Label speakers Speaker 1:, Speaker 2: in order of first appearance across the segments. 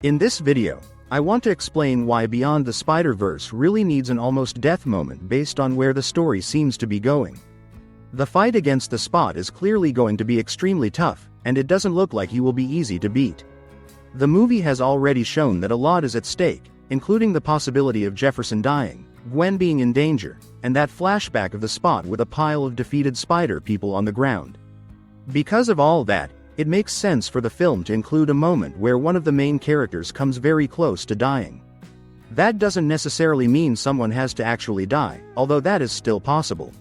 Speaker 1: In this video, I want to explain why Beyond the Spider-Verse really needs an almost death moment based on where the story seems to be going. The fight against the Spot is clearly going to be extremely tough, and it doesn't look like he will be easy to beat. The movie has already shown that a lot is at stake, including the possibility of Jefferson dying, Gwen being in danger, and that flashback of the Spot with a pile of defeated Spider people on the ground. Because of all that, it makes sense for the film to include a moment where one of the main characters comes very close to dying. That doesn't necessarily mean someone has to actually die, although that is still possible.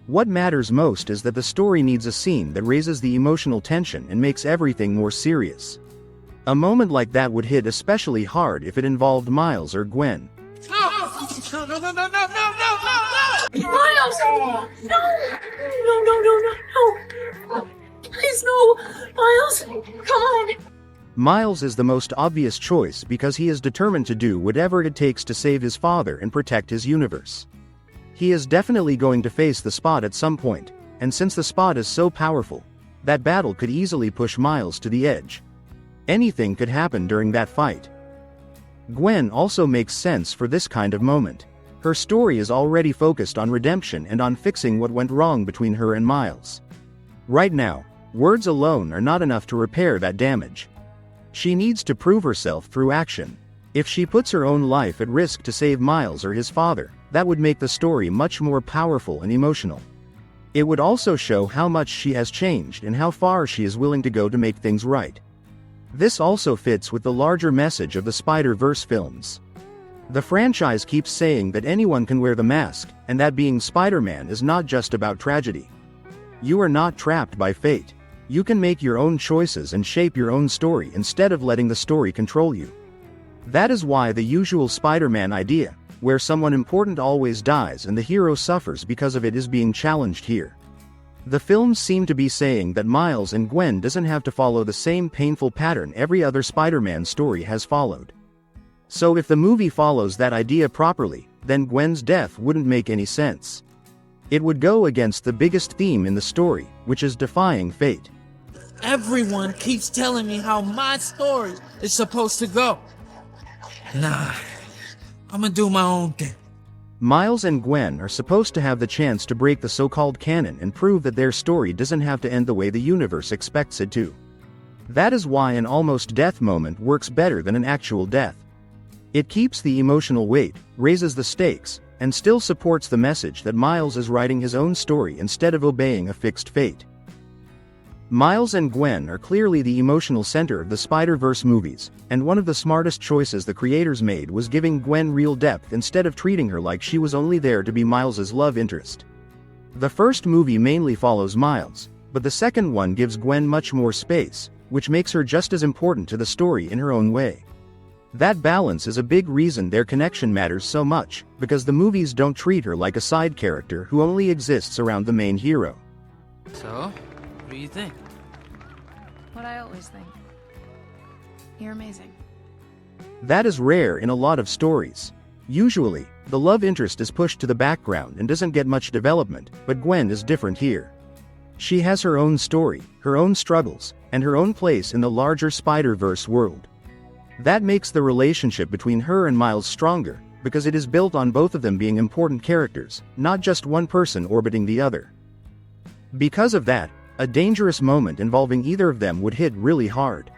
Speaker 1: What matters most is that the story needs a scene that raises the emotional tension and makes everything more serious. A moment like that would hit especially hard if it involved Miles or Gwen.
Speaker 2: No, no, no, no, no, no, no, no, no! Miles! No! No, no, no, no, no! Please, no! Miles! Come on!
Speaker 1: Miles is the most obvious choice because he is determined to do whatever it takes to save his father and protect his universe. He is definitely going to face the Spot at some point, and since the Spot is so powerful, that battle could easily push Miles to the edge. Anything could happen during that fight. Gwen also makes sense for this kind of moment. Her story is already focused on redemption and on fixing what went wrong between her and Miles. Right now, words alone are not enough to repair that damage. She needs to prove herself through action. If she puts her own life at risk to save Miles or his father, that would make the story much more powerful and emotional. It would also show how much she has changed and how far she is willing to go to make things right. This also fits with the larger message of the Spider-Verse films. The franchise keeps saying that anyone can wear the mask, and that being Spider-Man is not just about tragedy. You are not trapped by fate. You can make your own choices and shape your own story instead of letting the story control you. That is why the usual Spider-Man idea, where someone important always dies and the hero suffers because of it, is being challenged here. The films seem to be saying that Miles and Gwen doesn't have to follow the same painful pattern every other Spider-Man story has followed. So if the movie follows that idea properly, then Gwen's death wouldn't make any sense. It would go against the biggest theme in the story, which is defying fate.
Speaker 3: Everyone keeps telling me how my story is supposed to go. Nah, I'm gonna do my own thing.
Speaker 1: Miles and Gwen are supposed to have the chance to break the so-called canon and prove that their story doesn't have to end the way the universe expects it to. That is why an almost death moment works better than an actual death. It keeps the emotional weight, raises the stakes, and still supports the message that Miles is writing his own story instead of obeying a fixed fate. Miles and Gwen are clearly the emotional center of the Spider-Verse movies, and one of the smartest choices the creators made was giving Gwen real depth instead of treating her like she was only there to be Miles's love interest. The first movie mainly follows Miles, but the second one gives Gwen much more space, which makes her just as important to the story in her own way. That balance is a big reason their connection matters so much, because the movies don't treat her like a side character who only exists around the main hero.
Speaker 3: So, what do you think?
Speaker 4: What I always think. You're amazing.
Speaker 1: That is rare in a lot of stories. Usually, the love interest is pushed to the background and doesn't get much development, but Gwen is different here. She has her own story, her own struggles, and her own place in the larger Spider-Verse world. That makes the relationship between her and Miles stronger, because it is built on both of them being important characters, not just one person orbiting the other. Because of that, a dangerous moment involving either of them would hit really hard.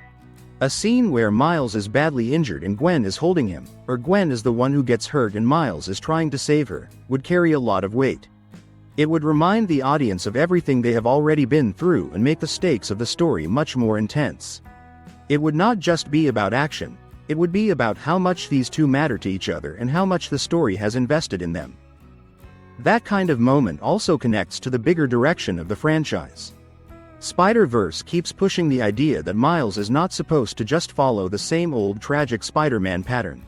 Speaker 1: A scene where Miles is badly injured and Gwen is holding him, or Gwen is the one who gets hurt and Miles is trying to save her, would carry a lot of weight. It would remind the audience of everything they have already been through and make the stakes of the story much more intense. It would not just be about action, it would be about how much these two matter to each other and how much the story has invested in them. That kind of moment also connects to the bigger direction of the franchise. Spider-Verse keeps pushing the idea that Miles is not supposed to just follow the same old tragic Spider-Man pattern.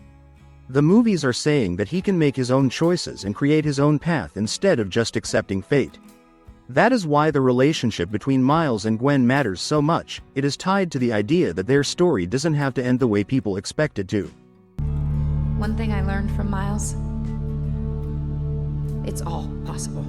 Speaker 1: The movies are saying that he can make his own choices and create his own path instead of just accepting fate. That is why the relationship between Miles and Gwen matters so much. It is tied to the idea that their story doesn't have to end the way people expect it to.
Speaker 4: One thing I learned from Miles, it's all possible.